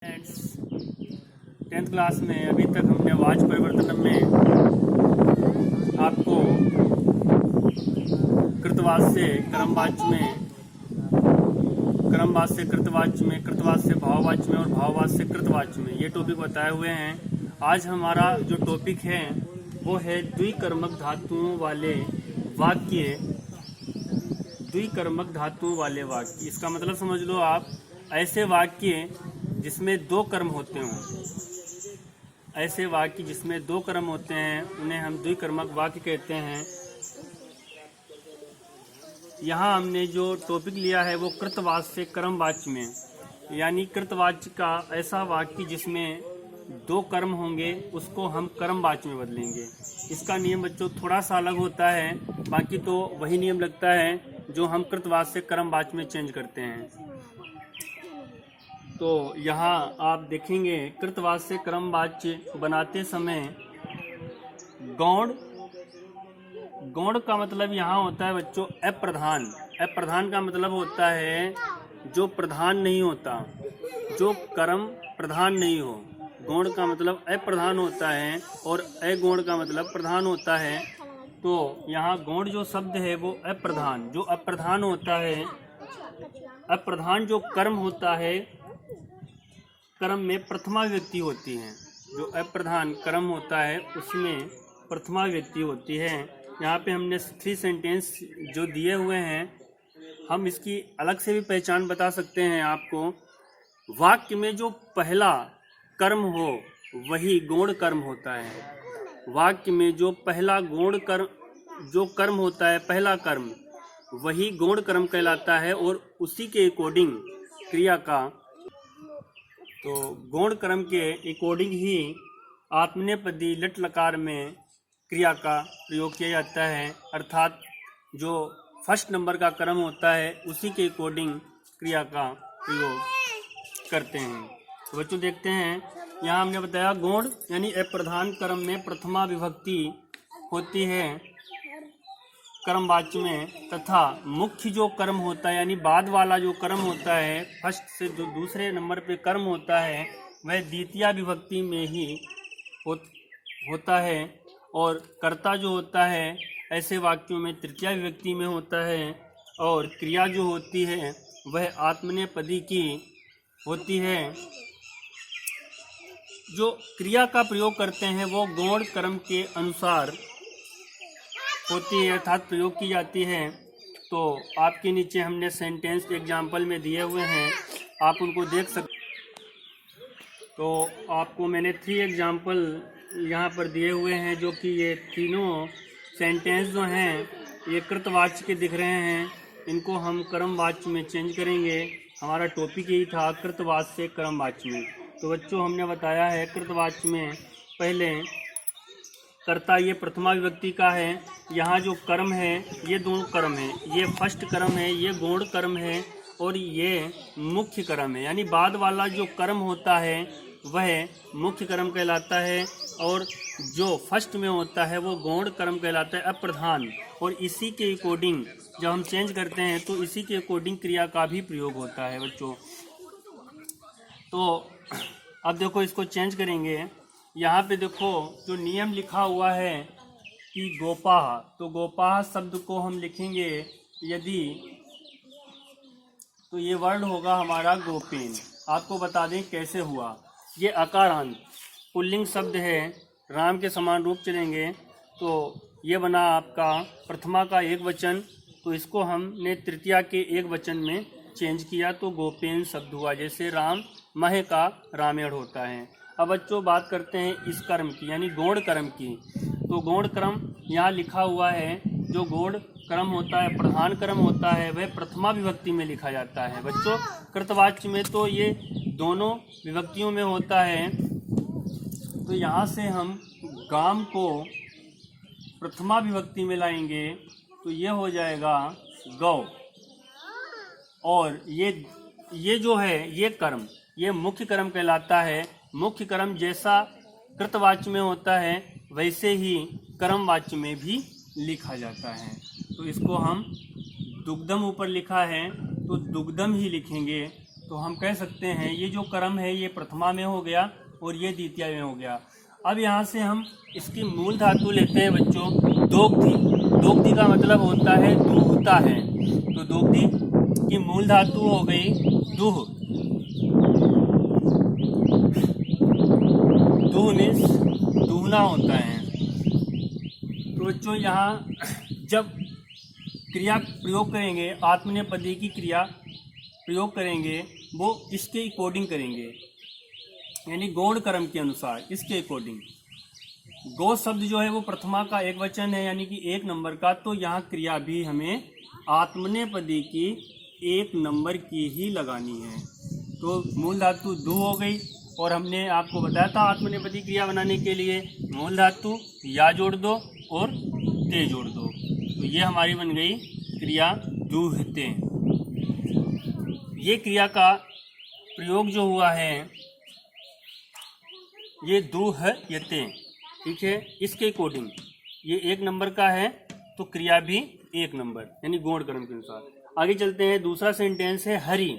Friends, 10th class में अभी तक हमने वाच परिवर्तन में आपको कृतवाच्य से क्रमवाच्य में, क्रमवाच्य से कृतवाच्य में, कृतवाच्य से भाववाच्य में और भाववाच्य से कृतवाच्य में ये टॉपिक बताए हुए हैं। आज हमारा जो टॉपिक है वो है द्विकर्मक धातुओं वाले वाक्य। द्विकर्मक धातुओं वाले वाक्य, इसका मतलब समझ लो आप, ऐसे वाक्य जिसमें दो कर्म होते हों। ऐसे वाक्य जिसमें दो कर्म होते हैं उन्हें हम द्विकर्मक वाक्य कहते हैं। यहाँ हमने जो टॉपिक लिया है वो कृतवाच्य से कर्मवाच्य में, यानी कृतवाच्य का ऐसा वाक्य जिसमें दो कर्म होंगे उसको हम कर्मवाच्य में बदलेंगे। इसका नियम बच्चों थोड़ा सा अलग होता है, बाकी तो वही नियम लगता है जो हम कृतवाच्य से कर्मवाच्य में चेंज करते हैं। तो यहाँ आप देखेंगे कृतवाच्य से कर्मवाच्य बनाते समय गौण, गौण का मतलब यहाँ होता है बच्चों अप्रधान। अप्रधान का मतलब होता है जो प्रधान नहीं होता, जो कर्म प्रधान नहीं हो। गौण का मतलब अप्रधान होता है और अगौण का मतलब प्रधान होता है। तो यहाँ गौण जो शब्द है वो अप्रधान, जो अप्रधान होता है, अप्रधान जो कर्म होता है, कर्म में प्रथमा विभक्ति होती है। जो अप्रधान कर्म होता है उसमें प्रथमा विभक्ति होती है। यहाँ पे हमने 3 सेंटेंस जो दिए हुए हैं, हम इसकी अलग से भी पहचान बता सकते हैं आपको। वाक्य में जो पहला कर्म हो वही गौण कर्म होता है। वाक्य में जो पहला गौण कर्म, जो कर्म होता है, पहला कर्म, वही गौण कर्म कहलाता है और उसी के अकॉर्डिंग क्रिया का, तो गौण कर्म के अकॉर्डिंग ही आत्मनेपदी लट लकार में क्रिया का प्रयोग किया जाता है। अर्थात जो फर्स्ट नंबर का कर्म होता है उसी के अकॉर्डिंग क्रिया का प्रयोग करते हैं। तो बच्चों देखते हैं, यहाँ हमने बताया गौण यानी अप्रधान कर्म में प्रथमा विभक्ति होती है कर्मवाच्य में, तथा मुख्य जो कर्म होता है यानी बाद वाला जो कर्म होता है, फर्स्ट से जो दूसरे नंबर पे कर्म होता है वह द्वितीया विभक्ति में ही होता है, और कर्ता जो होता है ऐसे वाक्यों में तृतीया विभक्ति में होता है, और क्रिया जो होती है वह आत्मनेपदी की होती है। जो क्रिया का प्रयोग करते हैं वो गौण कर्म के अनुसार होती है, अर्थात प्रयोग की जाती है। तो आपके नीचे हमने सेंटेंस एग्जाम्पल में दिए हुए हैं, आप उनको देख सकते। तो आपको मैंने 3 एग्जाम्पल यहाँ पर दिए हुए हैं, जो कि ये तीनों सेंटेंस जो हैं ये कृतवाच्य के दिख रहे हैं। इनको हम कर्मवाच्य में चेंज करेंगे। हमारा टॉपिक यही था कृतवाच्य से कर्मवाच्य में। तो बच्चों हमने बताया है कृतवाच्य में पहले कर्ता ये प्रथमा विभक्ति का है। यहाँ जो कर्म है ये दोनों कर्म है, ये फर्स्ट कर्म है, ये गौण कर्म है, और ये मुख्य कर्म है, यानी बाद वाला जो कर्म होता है वह मुख्य कर्म कहलाता है, और जो फर्स्ट में होता है वो गौण कर्म कहलाता है अप्रधान। और इसी के अकॉर्डिंग जब हम चेंज करते हैं तो इसी के अकॉर्डिंग क्रिया का भी प्रयोग होता है बच्चों। तो अब देखो इसको चेंज करेंगे। यहाँ पे देखो जो नियम लिखा हुआ है कि गोपाह, तो गोपाह शब्द को हम लिखेंगे यदि, तो ये वर्ड होगा हमारा गोपेन। आपको बता दें कैसे हुआ। ये अकारांत पुल्लिंग शब्द है, राम के समान रूप चलेंगे, तो ये बना आपका प्रथमा का एक वचन, तो इसको हमने तृतीया के एक वचन में चेंज किया तो गोपेन शब्द हुआ। जैसे राम मह का रामेण होता है। अब बच्चों बात करते हैं इस कर्म की, यानी गौण कर्म की। तो गौण कर्म यहाँ लिखा हुआ है, जो गौण कर्म होता है, प्रधान कर्म होता है, वह प्रथमा विभक्ति में लिखा जाता है बच्चों। कृतवाच्य में तो ये दोनों विभक्तियों में होता है। तो यहाँ से हम गाम को प्रथमा विभक्ति में लाएंगे तो ये हो जाएगा गौ, और ये जो है ये कर्म, ये मुख्य कर्म कहलाता है। मुख्य कर्म जैसा कृतवाच्य में होता है वैसे ही कर्मवाच्य में भी लिखा जाता है। तो इसको हम दुग्धम ऊपर लिखा है तो दुग्धम ही लिखेंगे। तो हम कह सकते हैं ये जो क्रम है ये प्रथमा में हो गया और ये द्वितीया में हो गया। अब यहाँ से हम इसकी मूल धातु लेते हैं बच्चों, दोग्धी। दोग्धी का मतलब होता है दूहता है, तो दोग्धी की मूल धातु हो गई दूह। दूह मीन्स दूहना होता है। तो बच्चों यहाँ जब क्रिया प्रयोग करेंगे, आत्मनेपदी की क्रिया प्रयोग करेंगे, वो इसके अकॉर्डिंग करेंगे, यानी गौण क्रम के अनुसार, इसके अकॉर्डिंग। गो शब्द जो है वो प्रथमा का एक वचन है, यानी कि 1 नंबर का, तो यहाँ क्रिया भी हमें आत्मनेपदी की 1 नंबर की ही लगानी है। तो मूल धातु दू हो गई, और हमने आपको बताया था आत्मनेपदी क्रिया बनाने के लिए मूल धातु या जोड़ दो और ते जोड़ दो, तो ये हमारी बन गई क्रिया दूहते। ये क्रिया का प्रयोग जो हुआ है ये दूहयते, ठीक है, इसके अकॉर्डिंग ये 1 नंबर का है, तो क्रिया भी 1 नंबर, यानी गौण क्रम के अनुसार। आगे चलते हैं, दूसरा सेंटेंस है हरि।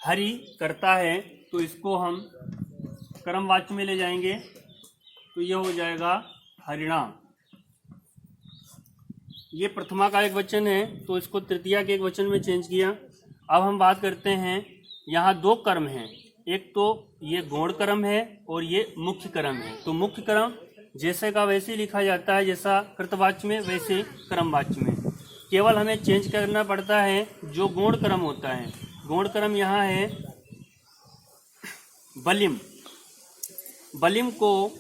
हरि करता है, तो इसको हम क्रमवाच्य में ले जाएंगे, तो ये हो जाएगा हरिणा। ये प्रथमा का एक वचन है, तो इसको तृतीया के एक वचन में चेंज किया। अब हम बात करते हैं, यहाँ 2 कर्म हैं, एक तो ये गौण क्रम है और ये मुख्य क्रम है। तो मुख्य क्रम जैसे का वैसे लिखा जाता है, जैसा कृतवाच्य में वैसे क्रमवाच्य में, केवल हमें चेंज करना पड़ता है जो गौण क्रम होता है। गौण क्रम यहाँ है बलिम। बलिम को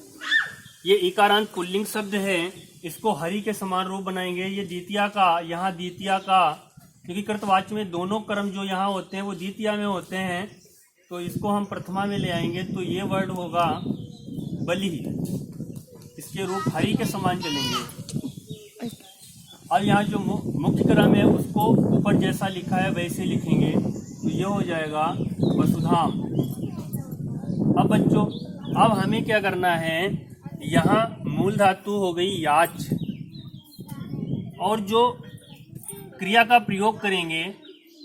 ये इकारांत पुल्लिंग शब्द है, इसको हरि के समान रूप बनाएंगे। ये द्वितीया का, यहाँ द्वितीया का, क्योंकि कृतवाच्य में दोनों क्रम जो यहाँ होते हैं वो द्वितीया में होते हैं, तो इसको हम प्रथमा में ले आएंगे, तो ये वर्ड होगा बलि, इसके रूप हरि के समान चलेंगे। अब यहाँ जो मुख्य क्रम है उसको ऊपर जैसा लिखा है वैसे लिखेंगे, तो ये हो जाएगा वसुधाम। अब बच्चों, अब हमें क्या करना है, यहाँ मूल धातु हो गई याच, और जो क्रिया का प्रयोग करेंगे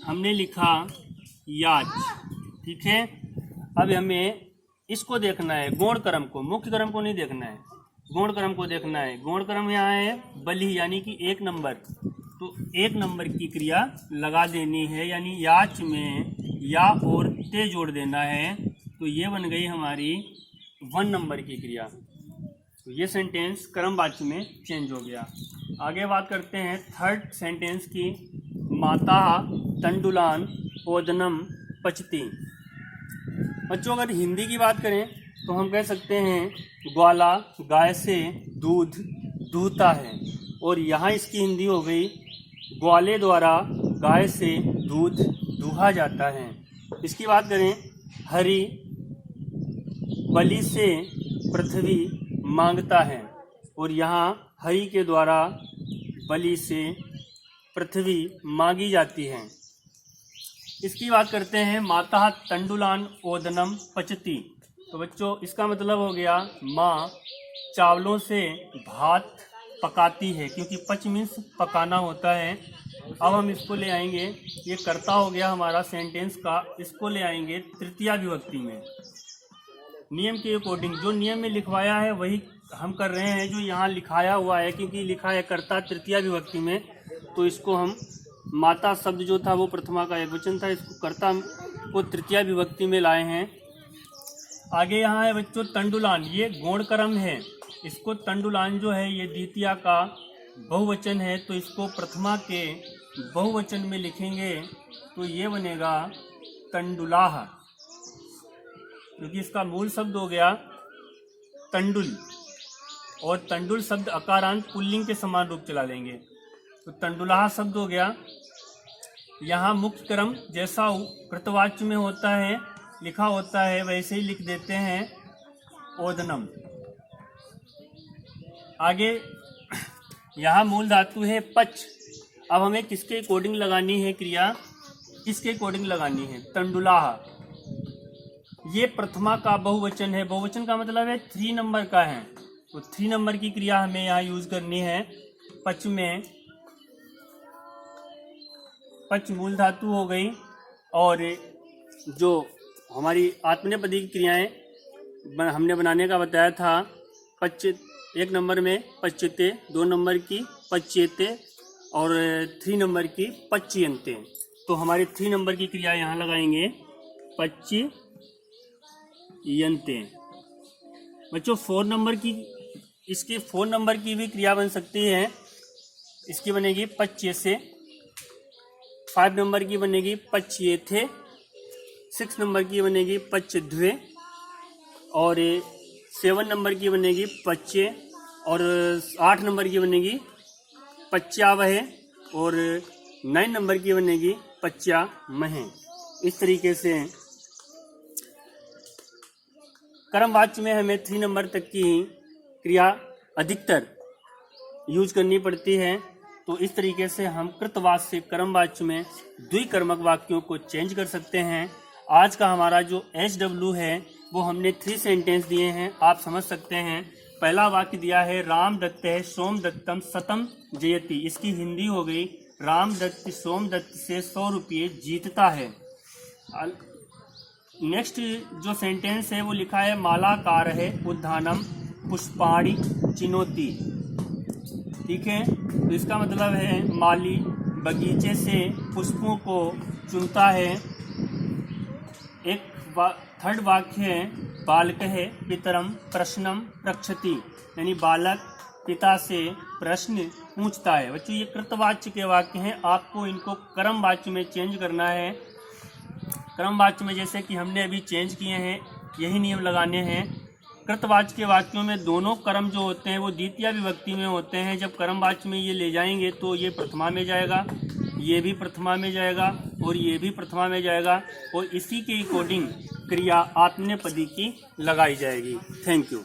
हमने लिखा याच, ठीक है। अब हमें इसको देखना है, गौण क्रम को, मुख्य क्रम को नहीं देखना है, गौण क्रम को देखना है। गौण क्रम यहाँ है बलि, यानी कि 1 नंबर, तो 1 नंबर की क्रिया लगा देनी है, यानी याच में या और ते जोड़ देना है, तो ये बन गई हमारी 1 नंबर की क्रिया। तो ये सेंटेंस क्रमवाच्य में चेंज हो गया। आगे बात करते हैं थर्ड सेंटेंस की, माता तंडुलान ओदनम पचती। बच्चों अगर हिंदी की बात करें तो हम कह सकते हैं ग्वाला गाय से दूध दूहता है, और यहाँ इसकी हिंदी हो गई ग्वाले द्वारा गाय से दूध दूहा जाता है। इसकी बात करें, हरि बलि से पृथ्वी मांगता है, और यहाँ हरि के द्वारा बलि से पृथ्वी मांगी जाती है। इसकी बात करते हैं, माता तंडुलान ओदनम पचती। तो बच्चों इसका मतलब हो गया माँ चावलों से भात पकाती है, क्योंकि पच मीन्स पकाना होता है। अब हम इसको ले आएंगे, ये कर्ता हो गया हमारा सेंटेंस का, इसको ले आएंगे तृतीया विभक्ति में। नियम के अकॉर्डिंग जो नियम में लिखवाया है वही हम कर रहे हैं, जो यहाँ लिखाया हुआ है, क्योंकि लिखा है कर्ता तृतीया विभक्ति में, तो इसको हम माता शब्द जो था वो प्रथमा का एक वचन था, इसको कर्ता को तृतीया विभक्ति में लाए हैं। आगे यहाँ है बच्चों तंडुलान, ये गौण क्रम है, इसको तंडुलान जो है ये द्वितीया का बहुवचन है, तो इसको प्रथमा के बहुवचन में लिखेंगे, तो ये बनेगा तंडुलाह, क्योंकि इसका मूल शब्द हो गया तंडुल, और तंडुल शब्द अकारांत पुल्लिंग के समान रूप चला लेंगे, तो तंडुलाह शब्द हो गया। यहाँ मुख्य क्रम जैसा कृतवाच्य में होता है, लिखा होता है, वैसे ही लिख देते हैं ओदनम। आगे यहाँ मूल धातु है पच। अब हमें किसके अकॉर्डिंग लगानी है क्रिया, किसके अकॉर्डिंग लगानी है, तंडुलाह। ये प्रथमा का बहुवचन है, बहुवचन का मतलब है 3 नंबर का है, तो 3 नंबर की क्रिया हमें यहाँ यूज करनी है। पच में पच मूल धातु हो गई, और जो हमारी आत्मनेपदी की क्रियाएं हमने बनाने का बताया था। एक नंबर में पच्यते, 2 नंबर की पच्येते और 3 नंबर की पच्यन्ते। तो हमारी 3 नंबर की क्रिया यहाँ लगाएंगे पच्यन्ते। बच्चों 4 नंबर की, इसकी 4 नंबर की भी क्रिया बन सकती है। इसकी बनेगी पच्यसे। 5 नंबर की बनेगी पच्येथे। 6 नंबर की बनेगी पच्यध्वे और 7 नंबर की बनेगी पच्ये और 8 नंबर की बनेगी पच्यावहे और 9 नंबर की बनेगी पच्यामहे। इस तरीके से कर्मवाच्य में हमें 3 नंबर तक की क्रिया अधिकतर यूज करनी पड़ती है। तो इस तरीके से हम कृतवाच्य से कर्मवाच्य में द्विकर्मक वाक्यों को चेंज कर सकते हैं। आज का हमारा जो SW है वो हमने 3 सेंटेंस दिए हैं, आप समझ सकते हैं। पहला वाक्य दिया है राम दत्त है सोमदत्तम शतम जयति। इसकी हिंदी हो गई राम दत्त सोमदत्त से 100 रुपये जीतता है। नेक्स्ट जो सेंटेंस है वो लिखा है मालाकार है उद्यानम पुष्पाणि चिनोति। ठीक है, तो इसका मतलब है माली बगीचे से पुष्पों को चुनता है। एक थर्ड वाक्य है बालक है पितरम प्रश्नम पृच्छति, यानी बालक पिता से प्रश्न पूछता है। बच्चों ये कृतवाच्य के वाक्य हैं, आपको इनको कर्मवाच्य में चेंज करना है। कर्मवाच्य में जैसे कि हमने अभी चेंज किए हैं, यही नियम लगाने हैं। कृतवाच्य के वाक्यों में दोनों कर्म जो होते हैं वो द्वितीय विभक्ति में होते हैं। जब कर्मवाच्य में ये ले जाएंगे तो ये प्रथमा में जाएगा, ये भी प्रथमा में जाएगा और ये भी प्रथमा में जाएगा और इसी के अकॉर्डिंग क्रिया आत्मनेपदी की लगाई जाएगी। Thank you.